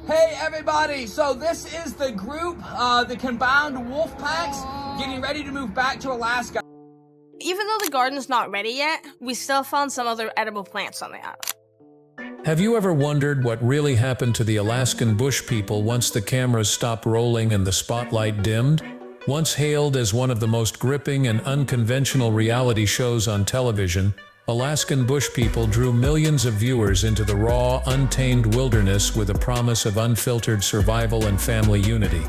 Hey everybody, so this is the group, the combined wolf packs, getting ready to move back to Alaska. Even though the garden's not ready yet, we still found some other edible plants on the island. Have you ever wondered what really happened to the Alaskan Bush People once the cameras stopped rolling and the spotlight dimmed? Once hailed as one of the most gripping and unconventional reality shows on television, Alaskan Bush People drew millions of viewers into the raw, untamed wilderness with a promise of unfiltered survival and family unity.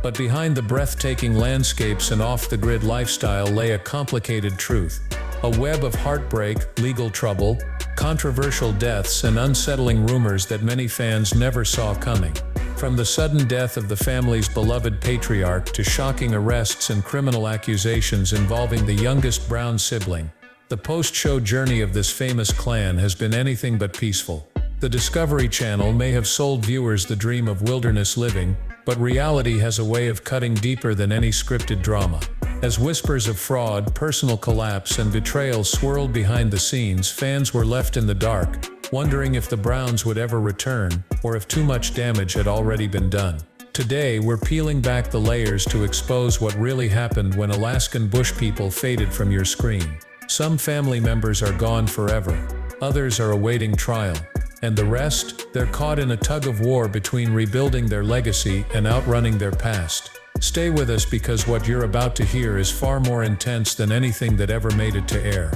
But behind the breathtaking landscapes and off-the-grid lifestyle lay a complicated truth. A web of heartbreak, legal trouble, controversial deaths, and unsettling rumors that many fans never saw coming. From the sudden death of the family's beloved patriarch to shocking arrests and criminal accusations involving the youngest Brown sibling, the post-show journey of this famous clan has been anything but peaceful. The Discovery Channel may have sold viewers the dream of wilderness living, but reality has a way of cutting deeper than any scripted drama. As whispers of fraud, personal collapse, and betrayal swirled behind the scenes, fans were left in the dark, wondering if the Browns would ever return, or if too much damage had already been done. Today, we're peeling back the layers to expose what really happened when Alaskan Bush People faded from your screen. Some family members are gone forever, others are awaiting trial, and the rest, they're caught in a tug-of-war between rebuilding their legacy and outrunning their past. Stay with us because what you're about to hear is far more intense than anything that ever made it to air.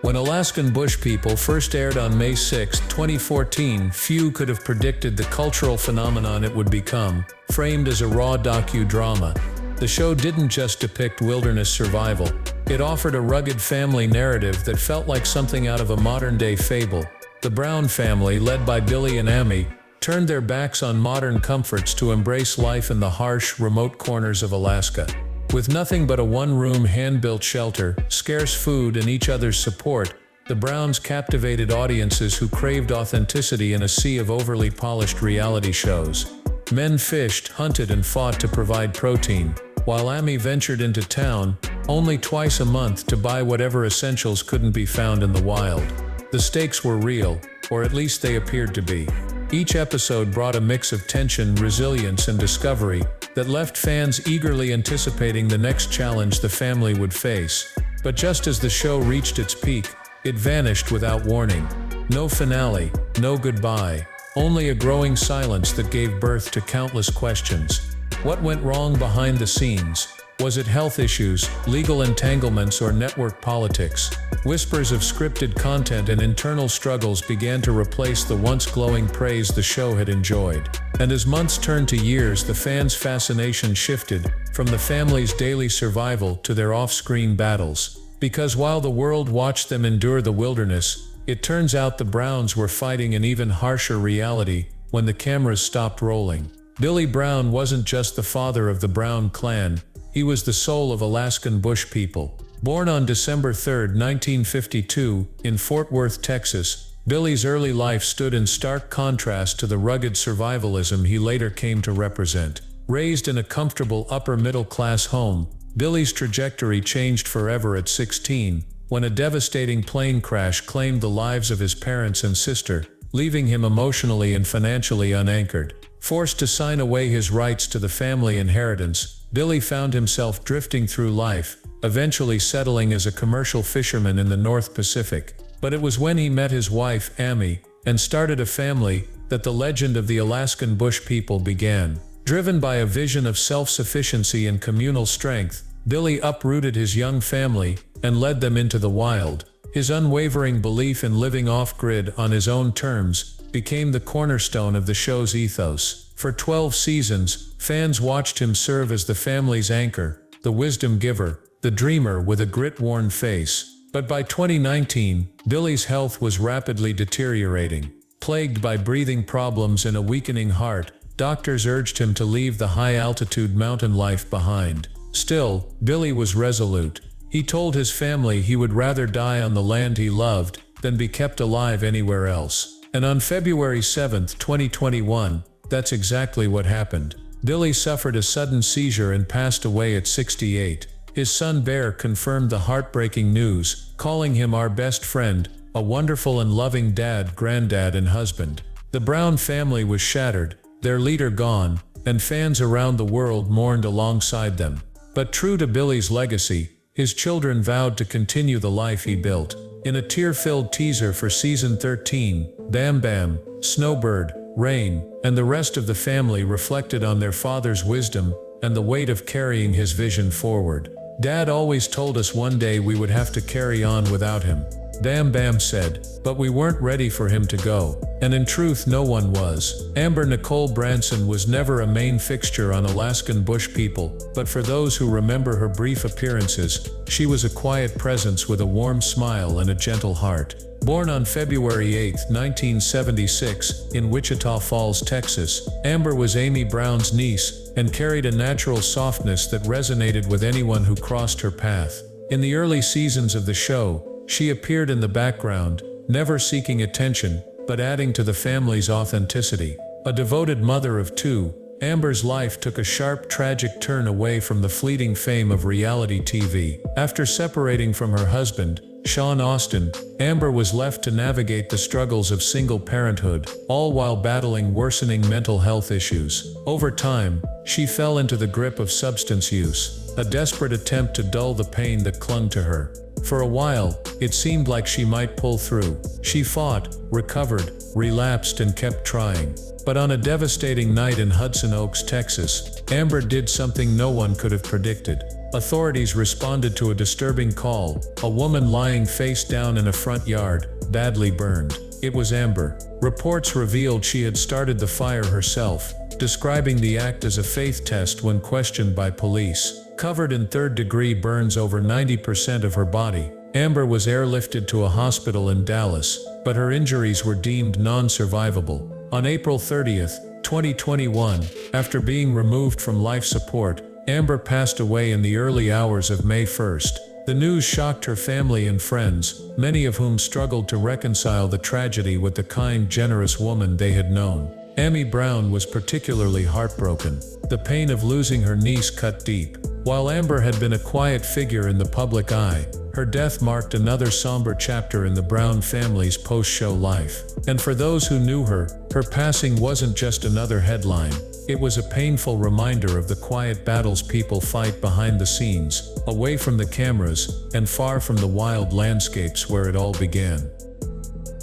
When Alaskan Bush People first aired on May 6, 2014, few could have predicted the cultural phenomenon it would become. Framed as a raw docudrama, the show didn't just depict wilderness survival. It offered a rugged family narrative that felt like something out of a modern-day fable. The Brown family, led by Billy and Amy, turned their backs on modern comforts to embrace life in the harsh, remote corners of Alaska. With nothing but a one-room, hand-built shelter, scarce food, and each other's support, the Browns captivated audiences who craved authenticity in a sea of overly polished reality shows. Men fished, hunted, and fought to provide protein, while Amy ventured into town, only twice a month, to buy whatever essentials couldn't be found in the wild. The stakes were real, or at least they appeared to be. Each episode brought a mix of tension, resilience, and discovery that left fans eagerly anticipating the next challenge the family would face. But just as the show reached its peak, it vanished without warning. No finale, no goodbye, only a growing silence that gave birth to countless questions. What went wrong behind the scenes? Was it health issues, legal entanglements, or network politics? Whispers of scripted content and internal struggles began to replace the once glowing praise the show had enjoyed. And as months turned to years, the fans' fascination shifted from the family's daily survival to their off-screen battles. Because while the world watched them endure the wilderness, it turns out the Browns were fighting an even harsher reality when the cameras stopped rolling. Billy Brown wasn't just the father of the Brown clan, he was the soul of Alaskan Bush People. Born on December 3, 1952, in Fort Worth, Texas, Billy's early life stood in stark contrast to the rugged survivalism he later came to represent. Raised in a comfortable upper-middle-class home, Billy's trajectory changed forever at 16, when a devastating plane crash claimed the lives of his parents and sister, leaving him emotionally and financially unanchored. Forced to sign away his rights to the family inheritance, Billy found himself drifting through life, eventually settling as a commercial fisherman in the North Pacific. But it was when he met his wife, Amy, and started a family, that the legend of the Alaskan Bush People began. Driven by a vision of self-sufficiency and communal strength, Billy uprooted his young family and led them into the wild. His unwavering belief in living off-grid on his own terms became the cornerstone of the show's ethos. For 12 seasons, fans watched him serve as the family's anchor, the wisdom giver, the dreamer with a grit-worn face. But by 2019, Billy's health was rapidly deteriorating. Plagued by breathing problems and a weakening heart, doctors urged him to leave the high-altitude mountain life behind. Still, Billy was resolute. He told his family he would rather die on the land he loved than be kept alive anywhere else. And on February 7, 2021, that's exactly what happened. Billy suffered a sudden seizure and passed away at 68. His son Bear confirmed the heartbreaking news, calling him our best friend, a wonderful and loving dad, granddad, and husband. The Brown family was shattered, their leader gone, and fans around the world mourned alongside them. But true to Billy's legacy, his children vowed to continue the life he built. In a tear-filled teaser for season 13, Bam Bam, Snowbird, Rain, and the rest of the family reflected on their father's wisdom and the weight of carrying his vision forward. "Dad always told us one day we would have to carry on without him," Bam Bam said, "but we weren't ready for him to go." And in truth, no one was. Amber Nicole Branson was never a main fixture on Alaskan Bush People, but for those who remember her brief appearances, she was a quiet presence with a warm smile and a gentle heart. Born on February 8, 1976, in Wichita Falls, Texas, Amber was Amy Brown's niece and carried a natural softness that resonated with anyone who crossed her path. In the early seasons of the show, she appeared in the background, never seeking attention, but adding to the family's authenticity. A devoted mother of two, Amber's life took a sharp, tragic turn away from the fleeting fame of reality TV. After separating from her husband, Sean Austin, Amber was left to navigate the struggles of single parenthood, all while battling worsening mental health issues. Over time, she fell into the grip of substance use, a desperate attempt to dull the pain that clung to her. For a while, it seemed like she might pull through. She fought, recovered, relapsed, and kept trying. But on a devastating night in Hudson Oaks, Texas, Amber did something no one could have predicted. Authorities responded to a disturbing call, a woman lying face down in a front yard, badly burned. It was Amber. Reports revealed she had started the fire herself, describing the act as a faith test when questioned by police. Covered in third-degree burns over 90% of her body, Amber was airlifted to a hospital in Dallas, but her injuries were deemed non-survivable. On April 30, 2021, after being removed from life support, Amber passed away in the early hours of May 1st. The news shocked her family and friends, many of whom struggled to reconcile the tragedy with the kind, generous woman they had known. Amy Brown was particularly heartbroken. The pain of losing her niece cut deep. While Amber had been a quiet figure in the public eye, her death marked another somber chapter in the Brown family's post-show life. And for those who knew her, her passing wasn't just another headline. It was a painful reminder of the quiet battles people fight behind the scenes, away from the cameras, and far from the wild landscapes where it all began.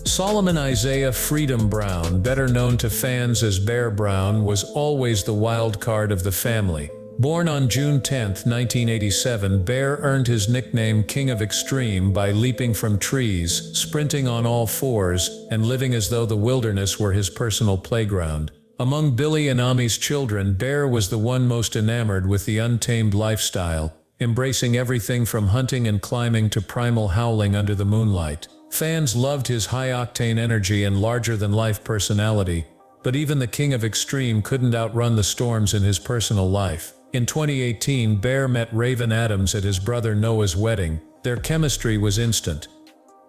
Solomon Isaiah Freedom Brown, better known to fans as Bear Brown, was always the wild card of the family. Born on June 10, 1987, Bear earned his nickname King of Extreme by leaping from trees, sprinting on all fours, and living as though the wilderness were his personal playground. Among Billy and Amy's children, Bear was the one most enamored with the untamed lifestyle, embracing everything from hunting and climbing to primal howling under the moonlight. Fans loved his high-octane energy and larger-than-life personality, but even the King of Extreme couldn't outrun the storms in his personal life. In 2018, Bear met Raven Adams at his brother Noah's wedding. Their chemistry was instant.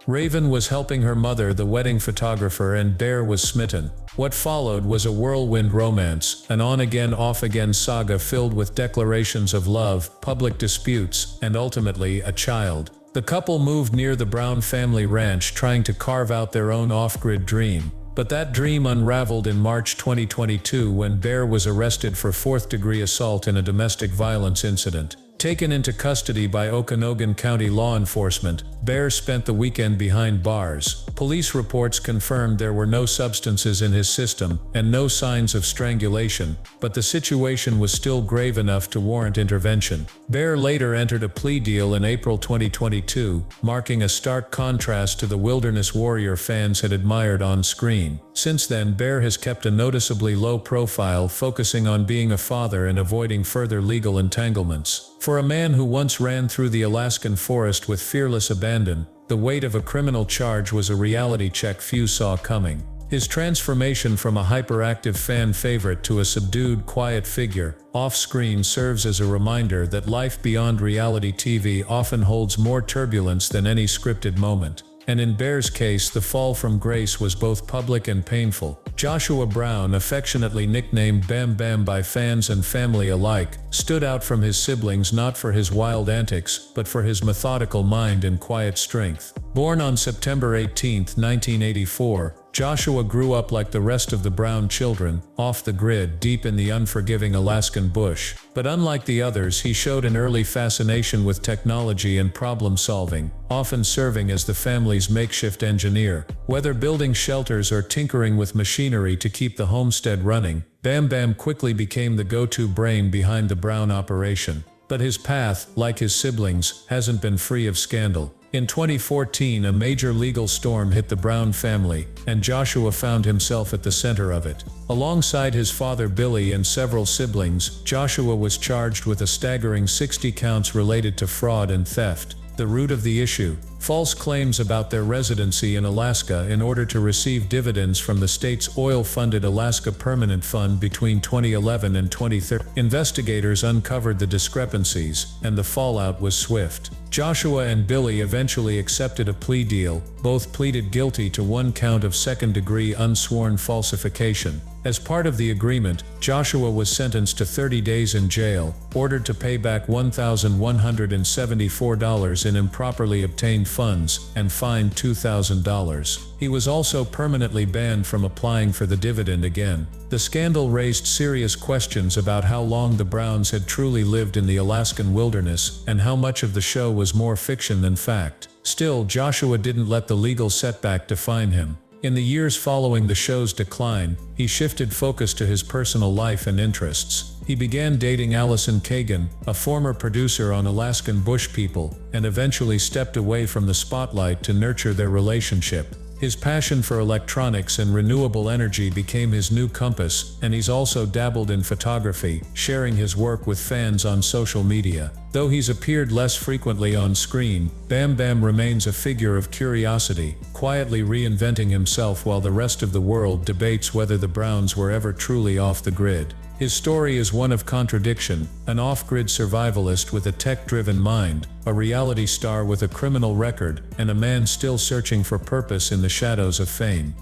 Raven was helping her mother, the wedding photographer, and Bear was smitten. What followed was a whirlwind romance, an on-again, off-again saga filled with declarations of love, public disputes, and ultimately, a child. The couple moved near the Brown family ranch, trying to carve out their own off-grid dream. But that dream unraveled in March 2022 when Bear was arrested for fourth-degree assault in a domestic violence incident. Taken into custody by Okanogan County law enforcement, Bear spent the weekend behind bars. Police reports confirmed there were no substances in his system and no signs of strangulation, but the situation was still grave enough to warrant intervention. Bear later entered a plea deal in April 2022, marking a stark contrast to the wilderness warrior fans had admired on screen. Since then, Bear has kept a noticeably low profile, focusing on being a father and avoiding further legal entanglements. For a man who once ran through the Alaskan forest with fearless abandon, the weight of a criminal charge was a reality check few saw coming. His transformation from a hyperactive fan favorite to a subdued, quiet figure off-screen serves as a reminder that life beyond reality TV often holds more turbulence than any scripted moment. And in Bear's case, the fall from grace was both public and painful. Joshua Brown, affectionately nicknamed Bam Bam by fans and family alike, stood out from his siblings not for his wild antics, but for his methodical mind and quiet strength. Born on September 18, 1984, Joshua grew up like the rest of the Brown children, off the grid deep in the unforgiving Alaskan bush. But unlike the others, he showed an early fascination with technology and problem solving, often serving as the family's makeshift engineer. Whether building shelters or tinkering with machinery to keep the homestead running, Bam Bam quickly became the go-to brain behind the Brown operation. But his path, like his siblings, hasn't been free of scandal. In 2014, a major legal storm hit the Brown family, and Joshua found himself at the center of it. Alongside his father Billy and several siblings, Joshua was charged with a staggering 60 counts related to fraud and theft. The root of the issue: false claims about their residency in Alaska in order to receive dividends from the state's oil-funded Alaska Permanent Fund between 2011 and 2013. Investigators uncovered the discrepancies, and the fallout was swift. Joshua and Billy eventually accepted a plea deal. Both pleaded guilty to one count of second-degree unsworn falsification. As part of the agreement, Joshua was sentenced to 30 days in jail, ordered to pay back $1,174 in improperly obtained funds, and fined $2,000. He was also permanently banned from applying for the dividend again. The scandal raised serious questions about how long the Browns had truly lived in the Alaskan wilderness, and how much of the show was more fiction than fact. Still, Joshua didn't let the legal setback define him. In the years following the show's decline, he shifted focus to his personal life and interests. He began dating Allison Kagan, a former producer on Alaskan Bush People, and eventually stepped away from the spotlight to nurture their relationship. His passion for electronics and renewable energy became his new compass, and he's also dabbled in photography, sharing his work with fans on social media. Though he's appeared less frequently on screen, Bam Bam remains a figure of curiosity, quietly reinventing himself while the rest of the world debates whether the Browns were ever truly off the grid. His story is one of contradiction: an off-grid survivalist with a tech-driven mind, a reality star with a criminal record, and a man still searching for purpose in the shadows of fame.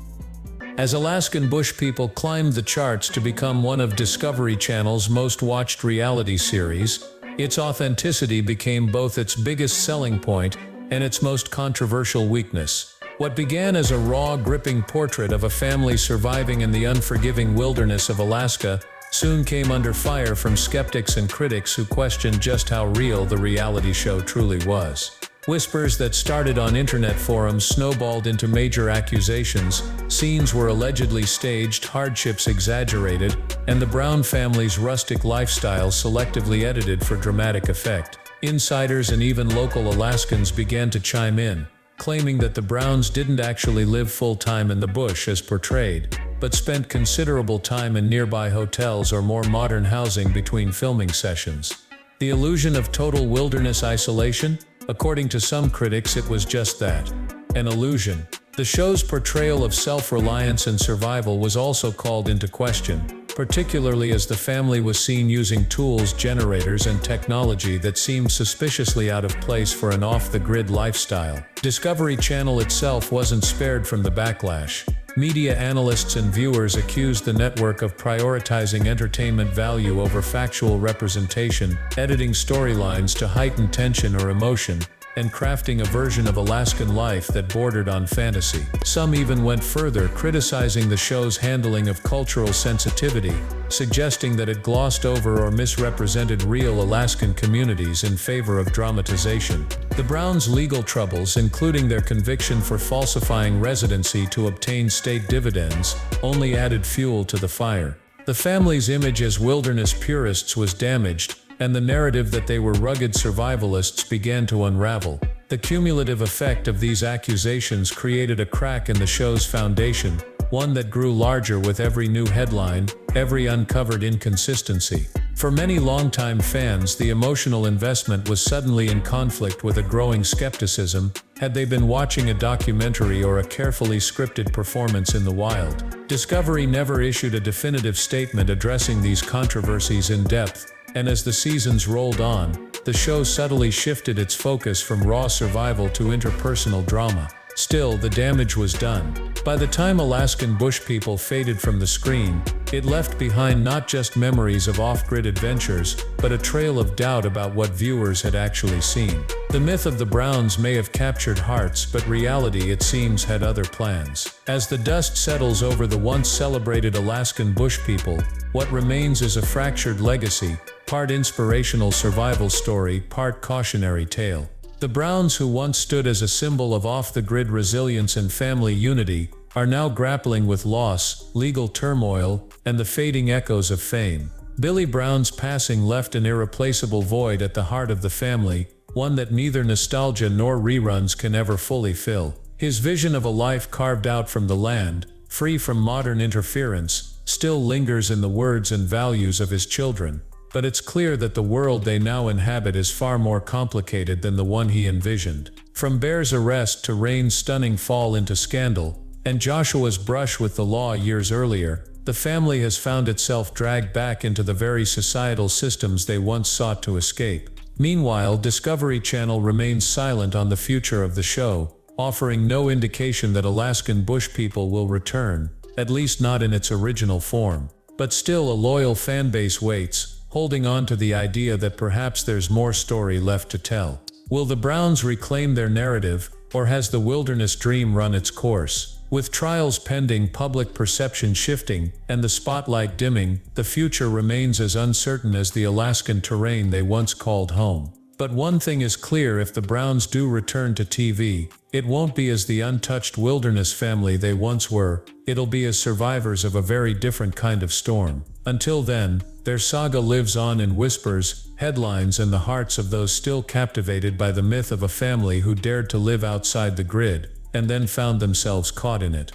As Alaskan Bush People climbed the charts to become one of Discovery Channel's most watched reality series, its authenticity became both its biggest selling point and its most controversial weakness. What began as a raw, gripping portrait of a family surviving in the unforgiving wilderness of Alaska soon came under fire from skeptics and critics who questioned just how real the reality show truly was. Whispers that started on internet forums snowballed into major accusations. Scenes were allegedly staged, hardships exaggerated, and the Brown family's rustic lifestyle selectively edited for dramatic effect. Insiders and even local Alaskans began to chime in, claiming that the Browns didn't actually live full-time in the bush as portrayed, but spent considerable time in nearby hotels or more modern housing between filming sessions. The illusion of total wilderness isolation? According to some critics, it was just that: an illusion. The show's portrayal of self-reliance and survival was also called into question, particularly as the family was seen using tools, generators, and technology that seemed suspiciously out of place for an off-the-grid lifestyle. Discovery Channel itself wasn't spared from the backlash. Media analysts and viewers accused the network of prioritizing entertainment value over factual representation, editing storylines to heighten tension or emotion, and crafting a version of Alaskan life that bordered on fantasy. Some even went further, criticizing the show's handling of cultural sensitivity, suggesting that it glossed over or misrepresented real Alaskan communities in favor of dramatization. The Browns' legal troubles, including their conviction for falsifying residency to obtain state dividends, only added fuel to the fire. The family's image as wilderness purists was damaged, and the narrative that they were rugged survivalists began to unravel. The cumulative effect of these accusations created a crack in the show's foundation, one that grew larger with every new headline, every uncovered inconsistency. For many longtime fans, the emotional investment was suddenly in conflict with a growing skepticism. Had they been watching a documentary or a carefully scripted performance in the wild? Discovery never issued a definitive statement addressing these controversies in depth, and as the seasons rolled on, the show subtly shifted its focus from raw survival to interpersonal drama. Still, the damage was done. By the time Alaskan Bush People faded from the screen, it left behind not just memories of off-grid adventures, but a trail of doubt about what viewers had actually seen. The myth of the Browns may have captured hearts, but reality, it seems, had other plans. As the dust settles over the once celebrated Alaskan Bush People, what remains is a fractured legacy, part inspirational survival story, part cautionary tale. The Browns, who once stood as a symbol of off-the-grid resilience and family unity, are now grappling with loss, legal turmoil, and the fading echoes of fame. Billy Brown's passing left an irreplaceable void at the heart of the family, one that neither nostalgia nor reruns can ever fully fill. His vision of a life carved out from the land, free from modern interference, still lingers in the words and values of his children. But it's clear that the world they now inhabit is far more complicated than the one he envisioned. From Bear's arrest to Rain's stunning fall into scandal, and Joshua's brush with the law years earlier, the family has found itself dragged back into the very societal systems they once sought to escape. Meanwhile, Discovery Channel remains silent on the future of the show, offering no indication that Alaskan Bush People will return, at least not in its original form. But still, a loyal fanbase waits, holding on to the idea that perhaps there's more story left to tell. Will the Browns reclaim their narrative, or has the wilderness dream run its course? With trials pending, public perception shifting, and the spotlight dimming, the future remains as uncertain as the Alaskan terrain they once called home. But one thing is clear: if the Browns do return to TV, it won't be as the untouched wilderness family they once were, it'll be as survivors of a very different kind of storm. Until then, their saga lives on in whispers, headlines, and the hearts of those still captivated by the myth of a family who dared to live outside the grid, and then found themselves caught in it.